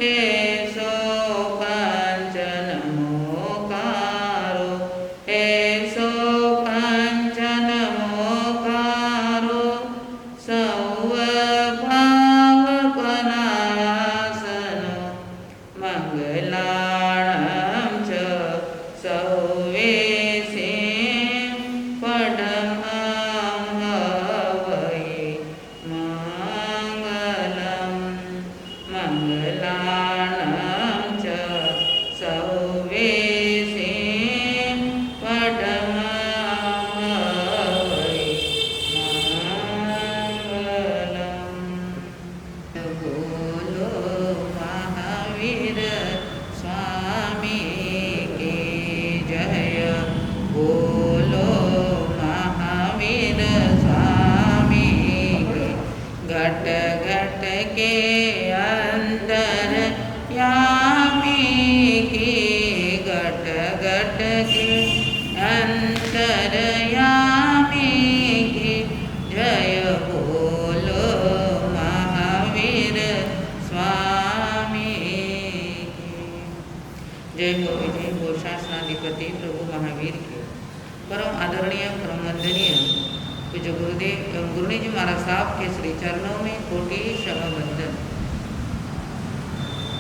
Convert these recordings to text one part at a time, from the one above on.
ऐसो कांचन मोकारो, ऐसो कांचन मोकारो, सौभावपनासनो मंगलाणं च सौवेशे पडमं हवये मंगलम्। मंगलाणं च सौवेशे पडमं हवये मंगलम्। बोलो महावीर स्वामी की जय, बोलो महावीर स्वामी की। घट घट के अंतर यामी की, घट घट के अंतर यामी की जय, बोलो महावीर स्वामी की जय हो। विजय हो शासनाधिपति प्रभु महावीर के। परम आदरणीय परम वंदनीय पूज्य गुरुदेव एवं गुरुनी जी महाराज साहब के श्री चरणों में कोटि वंदन।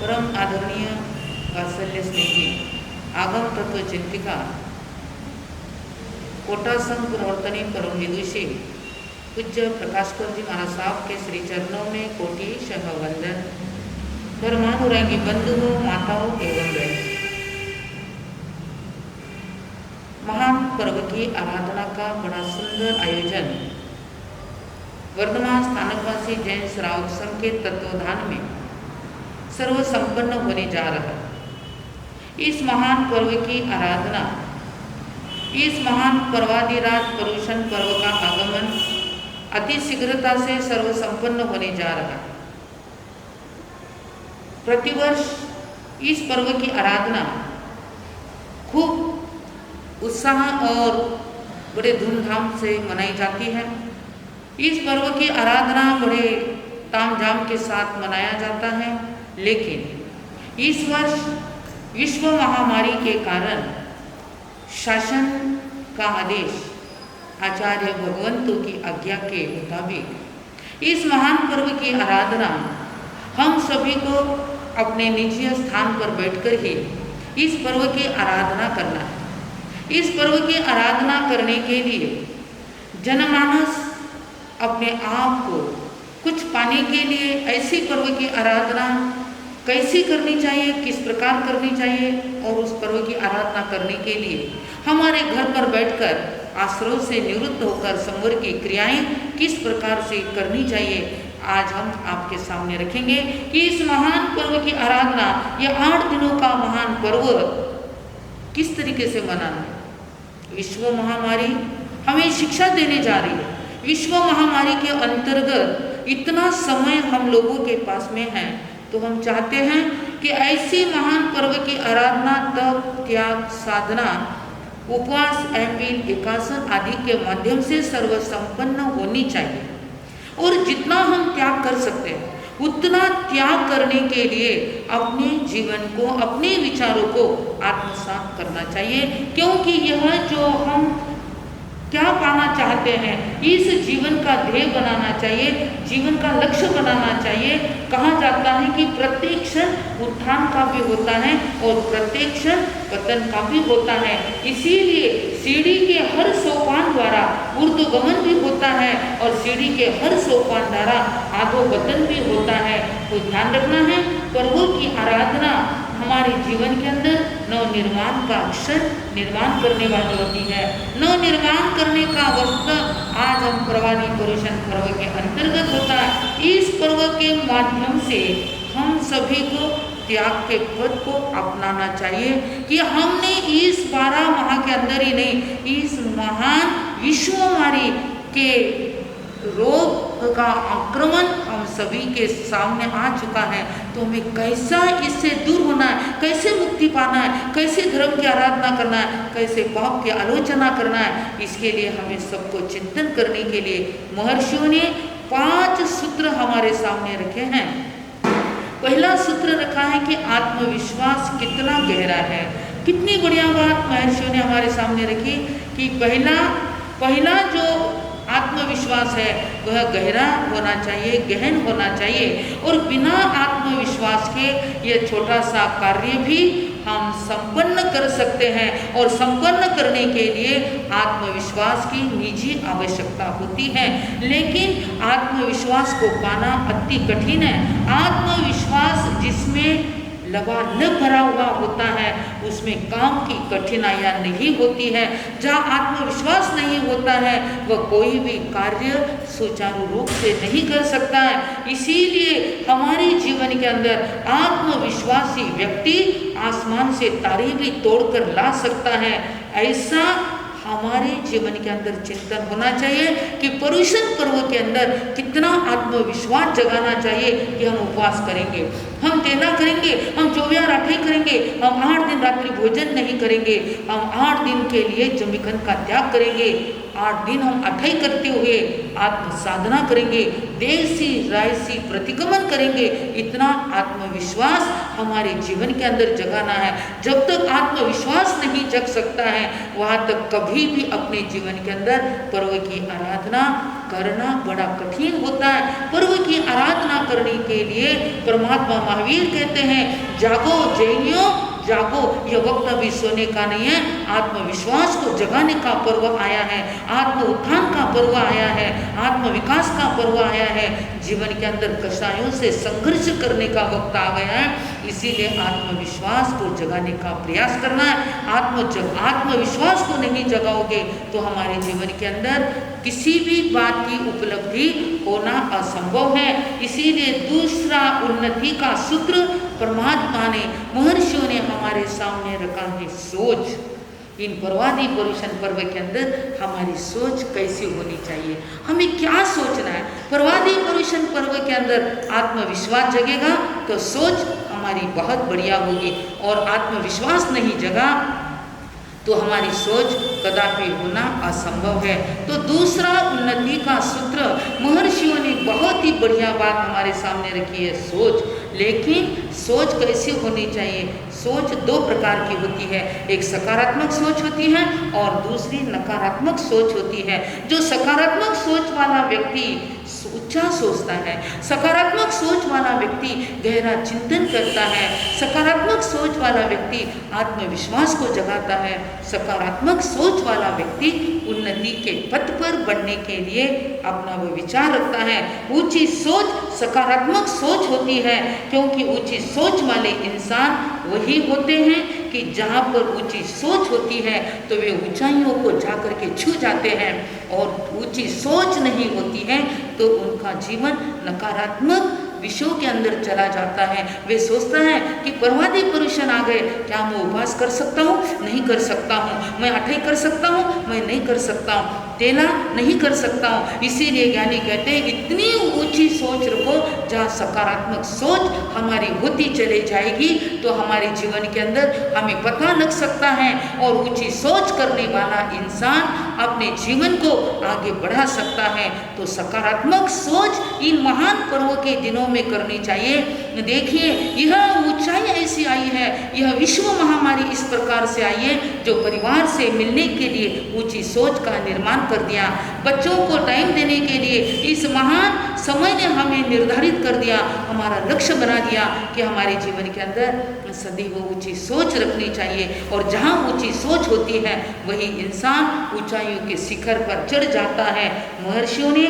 परम आदरणीय वात्सल्य स्नेही आगम तत्व चिंतिका कोटा संघ प्रवर्तनी परम विदुषी पूज्य प्रकाशकर जी महाराज साहब के श्री चरणों में कोटि वंदन। धर्मानुरागी बंधुओं, माताओं एवं बहनों, महान पर्व की आराधना का बड़ा सुंदर आयोजन वर्धमान स्थानकवासी जैन श्रावक संघ के तत्वाधान में सर्व संपन्न होने जा रहा है। इस महान पर्व की आराधना, इस महान पर्वादिराज पर्युषण पर्व का आगमन अति शीघ्रता से सर्व संपन्न होने जा रहा है। प्रतिवर्ष इस पर्व की आराधना खूब उत्साह और बड़े धूमधाम से मनाई जाती है। इस पर्व की आराधना बड़े तामझाम के साथ मनाया जाता है, लेकिन इस वर्ष विश्व महामारी के कारण शासन का आदेश आचार्य भगवंतों की आज्ञा के मुताबिक इस महान पर्व की आराधना हम सभी को अपने निजी स्थान पर बैठकर ही इस पर्व की आराधना करना है। इस पर्व की आराधना करने के लिए जनमानस अपने आप को कुछ पाने के लिए ऐसी पर्व की आराधना कैसी करनी चाहिए, किस प्रकार करनी चाहिए, और उस पर्व की आराधना करने के लिए हमारे घर पर बैठकर आश्रम से निवृत्त होकर संवर की क्रियाएं किस प्रकार से करनी चाहिए, आज हम आपके सामने रखेंगे कि इस महान पर्व की आराधना, यह 8 दिनों का महान पर्व किस तरीके से मनाना है। विश्व महामारी हमें शिक्षा देने जा रही है। विश्व महामारी के अंतर्गत इतना समय हम लोगों के पास में है, तो हम चाहते हैं कि ऐसी महान पर्व की आराधना तप, त्याग, साधना, उपवास, एपील, एकासन आदि के माध्यम से सर्व संपन्न होनी चाहिए। और जितना हम त्याग कर सकते हैं उतना त्याग करने के लिए अपने जीवन को, अपने विचारों को आत्मसात करना चाहिए, क्योंकि यह जो हम क्या पाना चाहते हैं, इस जीवन का ध्येय बनाना चाहिए, जीवन का लक्ष्य बनाना चाहिए। कहा जाता है कि प्रत्येक क्षण उत्थान का भी होता है और प्रत्येक क्षण पतन का भी होता है। इसीलिए सीढ़ी के हर सोपान द्वारा ऊर्ध्वगमन भी होता है और सीढ़ी के हर सोपान द्वारा अधोपतन भी होता है। तो ध्यान रखना है, प्रभु की आराधना हमारे जीवन के अंदर नवनिर्माण का अक्षर निर्माण करने वाली होती है। नवनिर्माण करने का वस्त्र आज हम प्रवादी पर्युषण पर्व के अंतर्गत होता है। इस पर्व के माध्यम से हम सभी को त्याग के पद को अपनाना चाहिए कि हमने इस 12 माह के अंदर ही नहीं, इस महान विश्व महामारी के रोग का आक्रमण हम सभी के सामने आ चुका है, तो हमें कैसा इससे दूर होना है, कैसे मुक्ति पाना है, कैसे धर्म की आराधना करना है, कैसे पाप की आलोचना करना है, इसके लिए हमें सबको चिंतन करने के लिए महर्षियों ने 5 सूत्र हमारे सामने रखे हैं। पहला सूत्र रखा है कि आत्मविश्वास कितना गहरा है। कितनी बढ़िया बात महर्षियों ने हमारे सामने रखी कि पहला जो आत्मविश्वास है वह गहरा होना चाहिए, गहन होना चाहिए, और बिना आत्मविश्वास के ये छोटा सा कार्य भी हम संपन्न कर सकते हैं। और संपन्न करने के लिए आत्मविश्वास की निजी आवश्यकता होती है, लेकिन आत्मविश्वास को पाना अति कठिन है। आत्मविश्वास जिसमें लबालब भरा हुआ होता है उसमें काम की कठिनाइयाँ नहीं होती है। जहाँ आत्मविश्वास नहीं होता है वह कोई भी कार्य सुचारू रूप से नहीं कर सकता है। इसीलिए हमारे जीवन के अंदर आत्मविश्वासी व्यक्ति आसमान से तारे भी तोड़कर ला सकता है। ऐसा हमारे जीवन के अंदर चिंतन होना चाहिए कि पर्युषण पर्व के अंदर कितना आत्मविश्वास जगाना चाहिए कि हम उपवास करेंगे, हम तेला करेंगे, हम 24 आठे करेंगे, हम 8 दिन रात्रि भोजन नहीं करेंगे, हम 8 दिन के लिए जमीखंड का त्याग करेंगे, 8 दिन हम अठई करते हुए आत्म साधना करेंगे, देसी रायसी प्रतिगमन करेंगे। इतना आत्मविश्वास हमारे जीवन के अंदर जगाना है। जब तक आत्मविश्वास नहीं जग सकता है वहाँ तक कभी भी अपने जीवन के अंदर पर्व की आराधना करना बड़ा कठिन होता है। पर्व की आराधना करने के लिए परमात्मा महावीर कहते हैं, जागो जैनियों जागो, यह वक्त अभी सोने का नहीं है। आत्मविश्वास को जगाने का पर्व आया है, आत्म उत्थान का पर्व आया है, आत्म विकास का पर्व आया है। जीवन के अंदर कष्टायों से संघर्ष करने का वक्त आ गया है। इसीलिए आत्मविश्वास को जगाने का प्रयास करना है। आत्मविश्वास को नहीं जगाओगे तो हमारे जीवन के अंदर किसी भी बात की उपलब्धि होना असंभव है। इसीलिए दूसरा उन्नति का सूत्र परमात्मा ने, महर्षियों ने हमारे सामने रखा है सोच। इन पर्वादि पर्युषण पर्व के अंदर हमारी सोच कैसी होनी चाहिए, हमें क्या सोचना है। पर्वादि पर्युषण पर्व के अंदर आत्मविश्वास जगेगा तो सोच हमारी बहुत बढ़िया होगी, और आत्मविश्वास नहीं जगा तो हमारी सोच कदापि होना असंभव है। तो दूसरा उन्नति का सूत्र महर्षियों ने बहुत ही बढ़िया बात हमारे सामने रखी है, सोच। लेकिन सोच कैसी होनी चाहिए? सोच 2 प्रकार की होती है, एक सकारात्मक सोच होती है और दूसरी नकारात्मक सोच होती है। जो सकारात्मक सोच वाला व्यक्ति ऊंचा सोचता है, सकारात्मक सोच वाला व्यक्ति गहरा चिंतन करता है, सकारात्मक सोच वाला व्यक्ति आत्मविश्वास को जगाता है, सकारात्मक सोच वाला व्यक्ति उन्नति के पथ पर बढ़ने के लिए अपना वो विचार रखता है। ऊंची सोच सकारात्मक सोच होती है, क्योंकि ऊंची सोच वाले इंसान वही होते हैं कि जहाँ पर ऊंची सोच होती है तो वे ऊंचाइयों को जाकर के छू जाते हैं, और ऊंची सोच नहीं होती है तो उनका जीवन नकारात्मक विषयों के अंदर चला जाता है। वे सोचता है कि पर्वादि पर्युषण आ गए, क्या मैं उपवास कर सकता हूँ? नहीं कर सकता हूँ। मैं अठई कर सकता हूँ? मैं नहीं कर सकता हूँ। तेला नहीं कर सकता हूँ। इसीलिए ज्ञानी कहते हैं इतनी ऊंची सोच रखो, जहाँ सकारात्मक सोच हमारी होती चले जाएगी तो हमारे जीवन के अंदर हमें पता लग सकता है, और ऊंची सोच करने वाला इंसान अपने जीवन को आगे बढ़ा सकता है। तो सकारात्मक सोच इन महान पर्वों के दिनों में करनी चाहिए। देखिए, यह ऊंचाई ऐसी आई है, यह विश्व महामारी इस प्रकार से आई है जो परिवार से मिलने के लिए ऊंची सोच का निर्माण कर दिया। बच्चों को टाइम देने के लिए इस महान समय ने हमें निर्धारित कर दिया, हमारा लक्ष्य बना दिया कि हमारे जीवन के अंदर सदैव ऊंची सोच रखनी चाहिए, और जहाँ ऊंची सोच होती है वही इंसान ऊंचाइयों के शिखर पर चढ़ जाता है। महर्षियों ने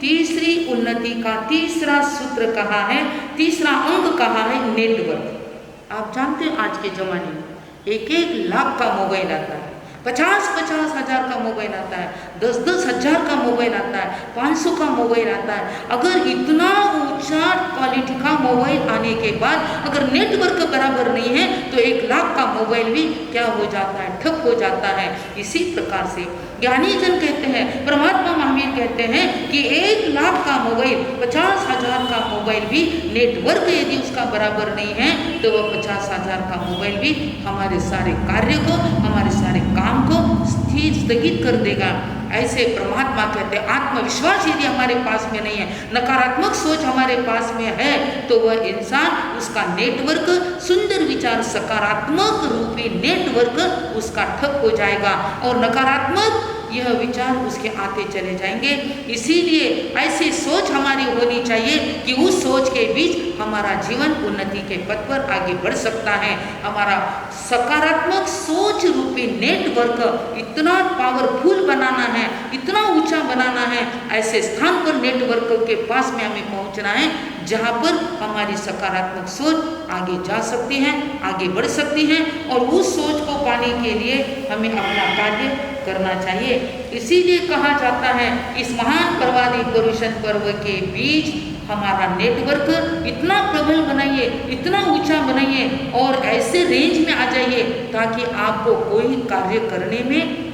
तीसरी उन्नति का तीसरा सूत्र कहा है, तीसरा अंग कहा है नेटवर्क। आप जानते हैं आज के जमाने में 1-1 लाख का मोबाइल आता है, 50-50 हज़ार का मोबाइल आता है, 10-10 हज़ार का मोबाइल आता है, 500 का मोबाइल आता है। अगर इतना ऊंचा क्वालिटी का मोबाइल आने के बाद अगर नेटवर्क बराबर नहीं है तो 1 लाख का मोबाइल भी क्या हो जाता है? ठप हो जाता है। इसी प्रकार से ज्ञानी जन कहते हैं, परमात्मा महावीर कहते हैं कि 1 लाख का मोबाइल, 50 हज़ार का मोबाइल भी नेटवर्क यदि उसका बराबर नहीं है तो वह 50 हज़ार का मोबाइल भी हमारे सारे कार्य को, हमारे सारे काम को स्थगित कर देगा। ऐसे परमात्मा कहते हैं आत्मविश्वास यदि हमारे पास में नहीं है, नकारात्मक सोच हमारे पास में है, तो वह इंसान, उसका नेटवर्क, सुंदर विचार, सकारात्मक रूपी नेटवर्क उसका ठप हो जाएगा और नकारात्मक यह विचार उसके आते चले जाएंगे। इसीलिए ऐसी सोच हमारी होनी चाहिए कि उस सोच के बीच हमारा जीवन उन्नति के पथ पर आगे बढ़ सकता है। हमारा सकारात्मक सोच रूपी नेटवर्क इतना पावरफुल बनाना है, इतना ऊंचा बनाना है, ऐसे स्थान पर नेटवर्क के पास में हमें पहुंचना है जहां पर हमारी सकारात्मक सोच आगे जा सकती है, आगे बढ़ सकती है और उस सोच को पाने के लिए हमें अपना कार्य करना चाहिए। इसीलिए कहा जाता है इस महान प्रवादी पुरुषन पर्व के बीच हमारा नेटवर्क इतना प्रबल बनाइए, इतना ऊंचा बनाइए और ऐसे रेंज में आ जाइए ताकि आपको कोई कार्य करने में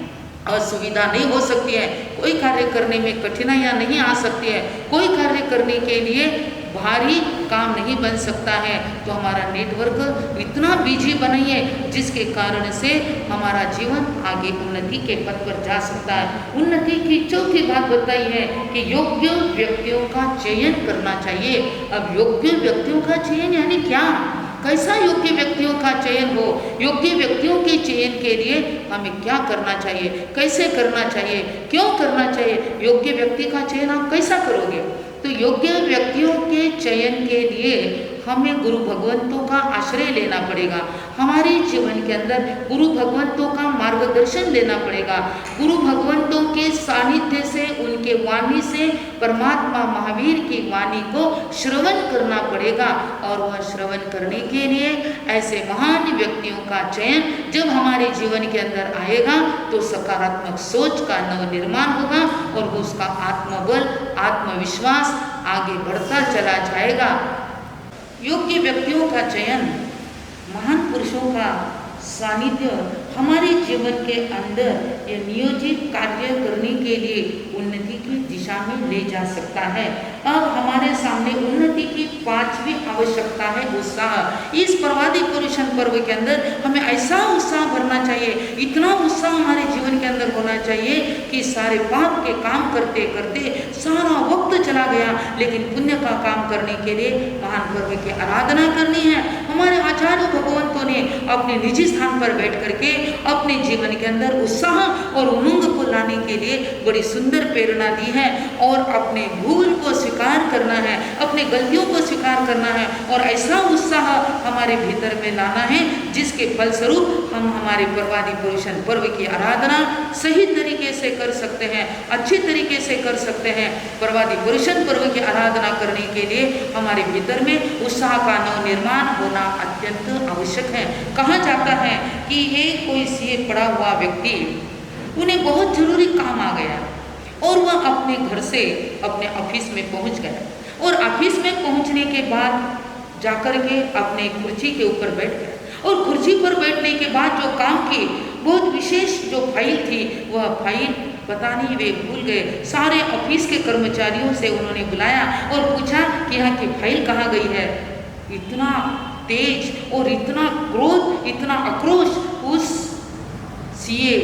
असुविधा नहीं हो सकती है, कोई कार्य करने में कठिनाइयाँ नहीं आ सकती है, कोई कार्य करने के लिए भारी काम नहीं बन सकता है। तो हमारा नेटवर्क इतना बिजी बनाइए जिसके कारण से हमारा जीवन आगे उन्नति के पथ पर जा सकता है। उन्नति की चौथी बात बताई है कि योग्य व्यक्तियों का चयन करना चाहिए। अब योग्य व्यक्तियों का चयन यानी क्या, कैसा योग्य व्यक्तियों का चयन हो, योग्य व्यक्तियों के चयन के लिए हमें क्या करना चाहिए, कैसे करना चाहिए, क्यों करना चाहिए, योग्य व्यक्ति का चयन आप कैसा करोगे। तो योग्य व्यक्तियों के चयन के लिए हमें गुरु भगवंतों का आश्रय लेना पड़ेगा, हमारे जीवन के अंदर गुरु भगवंतों का मार्गदर्शन लेना पड़ेगा, गुरु भगवंतों के सानिध्य से, उनके वाणी से परमात्मा महावीर की वाणी को श्रवण करना पड़ेगा। और वह श्रवण करने के लिए ऐसे महान व्यक्तियों का चयन जब हमारे जीवन के अंदर आएगा तो सकारात्मक सोच का नवनिर्माण होगा और उसका आत्मबल, आत्मविश्वास आगे बढ़ता चला जाएगा। योग्य व्यक्तियों का चयन, महान पुरुषों का सानिध्य हमारे जीवन के अंदर ये नियोजित कार्य करने के लिए उन्नति की दिशा में ले जा सकता है। अब हमारे सामने उन्नति की पांचवी आवश्यकता है उत्साह। इस प्रवादी पुरुषन पर्व के अंदर हमें ऐसा उत्साह भरना चाहिए, इतना उत्साह हमारे जीवन के अंदर होना चाहिए कि सारे पाप के काम करते करते सारा वक्त चला गया, लेकिन पुण्य का काम करने के लिए महान पर्व की आराधना करनी है। हमारे आचार्य भगवंतों ने अपने निजी स्थान पर बैठ करके अपने जीवन के अंदर उत्साह और उमंग को लाने के लिए बड़ी सुंदर प्रेरणा दी है और अपने भूल को स्वीकार करना है, अपने गलतियों को स्वीकार करना है और ऐसा उत्साह हमारे भीतर में लाना है जिसके फलस्वरूप हम हमारे प्रवादी पुरुषन पर्व की आराधना सही तरीके से कर सकते हैं, अच्छी तरीके से कर सकते हैं। प्रवादी पुरुषन पर्व की आराधना करने के लिए हमारे भीतर में उत्साह का नवनिर्माण होना अत्यंत आवश्यक है। कहा जाता है कि एक कोई सीए पढ़ा हुआ व्यक्ति, उन्हें बहुत जरूरी काम आ गया और वह अपने घर से अपने ऑफिस में पहुंच गया और ऑफिस में पहुंचने के बाद जाकर के अपने कुर्सी के ऊपर बैठ गया और कुर्सी पर बैठने के बाद जो काम की बहुत विशेष जो फाइल थी वह फाइल पता नहीं वे भूल गए। सारे ऑफिस के कर्मचारियों से उन्होंने बुलाया और पूछा कि यहाँ की फाइल कहाँ गई है। इतना तेज और इतना क्रोध, इतना आक्रोश उस सीए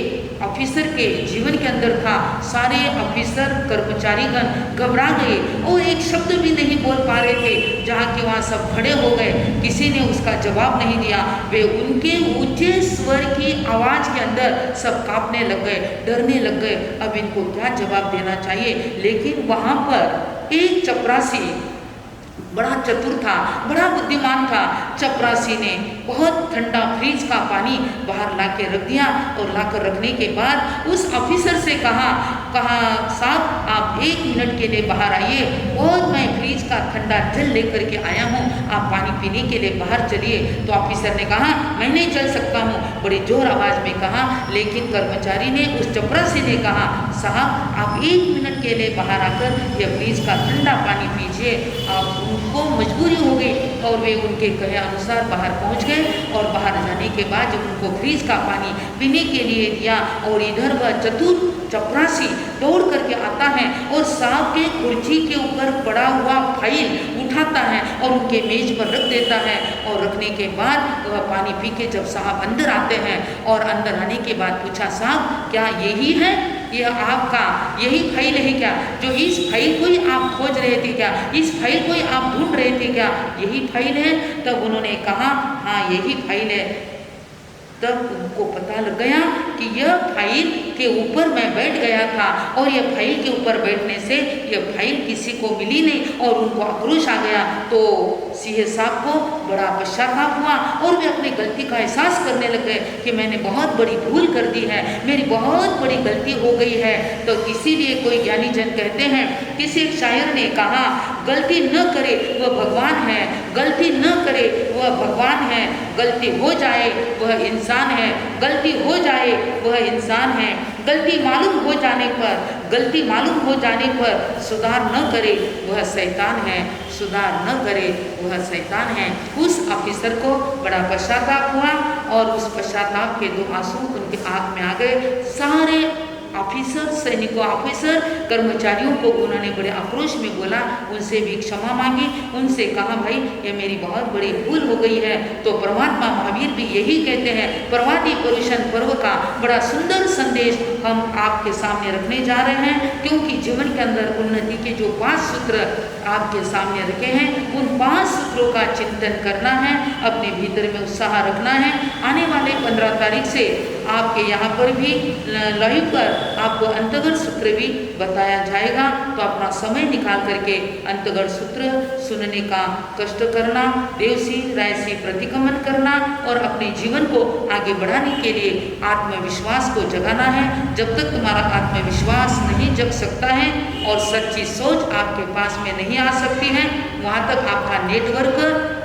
ऑफिसर के जीवन के अंदर था। सारे ऑफिसर कर्मचारीगण घबरा गए और एक शब्द भी नहीं बोल पा रहे थे। जहाँ के वहाँ सब खड़े हो गए, किसी ने उसका जवाब नहीं दिया। वे उनके ऊंचे स्वर की आवाज़ के अंदर सब कांपने लग गए, डरने लग गए। अब इनको क्या जवाब देना चाहिए। लेकिन वहाँ पर एक चपरासी बड़ा चतुर था, बड़ा बुद्धिमान था। चपरासी ने बहुत ठंडा फ्रिज का पानी बाहर ला के रख दिया और लाकर रखने के बाद उस ऑफिसर से कहा साहब आप 1 मिनट के लिए बाहर आइए और मैं फ्रिज का ठंडा जल लेकर के आया हूँ, आप पानी पीने के लिए बाहर चलिए। तो ऑफिसर ने कहा मैं नहीं चल सकता हूँ, बड़ी जोर आवाज़ में कहा। लेकिन कर्मचारी ने, उस चपरासी ने कहा साहब आप 1 मिनट के लिए बाहर आकर यह फ्रिज का ठंडा पानी पीजिए। आप उनको मजबूरी हो गई और वे उनके कहे अनुसार बाहर पहुंच गए और बाहर जाने के बाद जब उनको फ्रिज का पानी पीने के लिए दिया और इधर वह चतुर चपरासी दौड़ करके आता है और साहब के कुर्सी के ऊपर पड़ा हुआ फाइल उठाता है और उनके मेज पर रख देता है। और रखने के बाद वह पानी पी के जब साहब अंदर आते हैं और अंदर आने के बाद पूछा साहब क्या यही है यह आपका यही फाइल है क्या? जो इस फाइल को ही आप खोज रहे थे क्या? इस फाइल को ही आप ढूंढ रहे थे क्या? यही फाइल है? तब उन्होंने कहा हाँ यही फाइल है। तब उनको पता लग गया कि यह फाइल के ऊपर मैं बैठ गया था और यह फाइल के ऊपर बैठने से यह फाइल किसी को मिली नहीं और उनको आक्रोश आ गया। तो सीए साहब को बड़ा पश्चाताप हुआ और वे अपनी गलती का एहसास करने लग गए कि मैंने बहुत बड़ी भूल कर दी है, मेरी बहुत बड़ी गलती हो गई है। तो इसीलिए कोई ज्ञानी जन कहते हैं, किसी एक शायर ने कहा गलती न करे वह भगवान है, गलती न करे वह भगवान है, गलती हो जाए वह इंसान है, गलती हो जाए वह इंसान है, गलती मालूम हो जाने पर सुधार न करे वह शैतान है, सुधार न करे वह शैतान है। उस ऑफिसर को बड़ा पश्चाताप हुआ और उस पश्चाताप के दो आंसू उनके आंख में आ गए। सारे ऑफिसर, सैनिकों, ऑफिसर, कर्मचारियों को उन्होंने बड़े आक्रोश में बोला, उनसे भी क्षमा मांगी, उनसे कहा भाई ये मेरी बहुत बड़ी भूल हो गई है। तो परमात्मा महावीर भी यही कहते हैं। प्रभाती पर्युषण पर्व का बड़ा सुंदर संदेश हम आपके सामने रखने जा रहे हैं, क्योंकि जीवन के अंदर उन्नति के जो 5 सूत्र आपके सामने रखे हैं, उन 5 सूत्रों का चिंतन करना है, अपने भीतर में उत्साह रखना है। आने वाले 15 तारीख से आपके यहाँ पर भी लाइव पर आपको अंतर्गत सूत्र भी बताया जाएगा। तो अपना समय निकाल करके अंतर्गत सूत्र सुनने का कष्ट करना, देवसी रायसी प्रतिक्रमण करना और अपने जीवन को आगे बढ़ाने के लिए आत्मविश्वास को जगाना है। जब तक तुम्हारा आत्मविश्वास नहीं जग सकता है और सच्ची सोच आपके पास में नहीं आ सकती है, वहाँ तक आपका नेटवर्क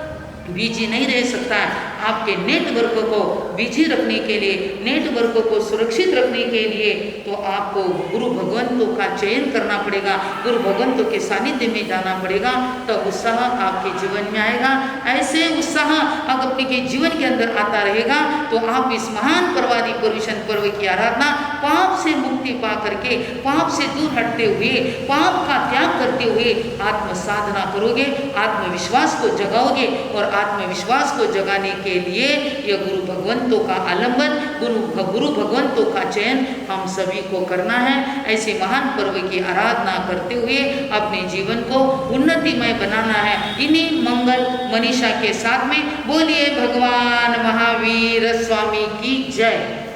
बिजी नहीं रह सकता है। आपके नेटवर्क को बिजी रखने के लिए, नेटवर्क को सुरक्षित रखने के लिए तो आपको गुरु भगवंतों का चयन करना पड़ेगा, गुरु भगवंतों के सानिध्य में जाना पड़ेगा। तो उत्साह आपके जीवन में आएगा। ऐसे उत्साह अगर आपके जीवन के अंदर आता रहेगा तो आप इस महान प्रभाती पर्युषण पर्व की आराधना पाप से मुक्ति पा करके, पाप से दूर हटते हुए, पाप का त्याग करते हुए आत्म साधना करोगे, आत्मविश्वास को जगाओगे। और आत्मविश्वास को जगाने के लिए यह गुरु भगवंतों का आलंबन, गुरु भगवंतों का चयन हम सभी को करना है। ऐसे महान पर्व की आराधना करते हुए अपने जीवन को उन्नतिमय बनाना है। इन्हीं मंगल मनीषा के साथ में बोलिए भगवान महावीर स्वामी की जय।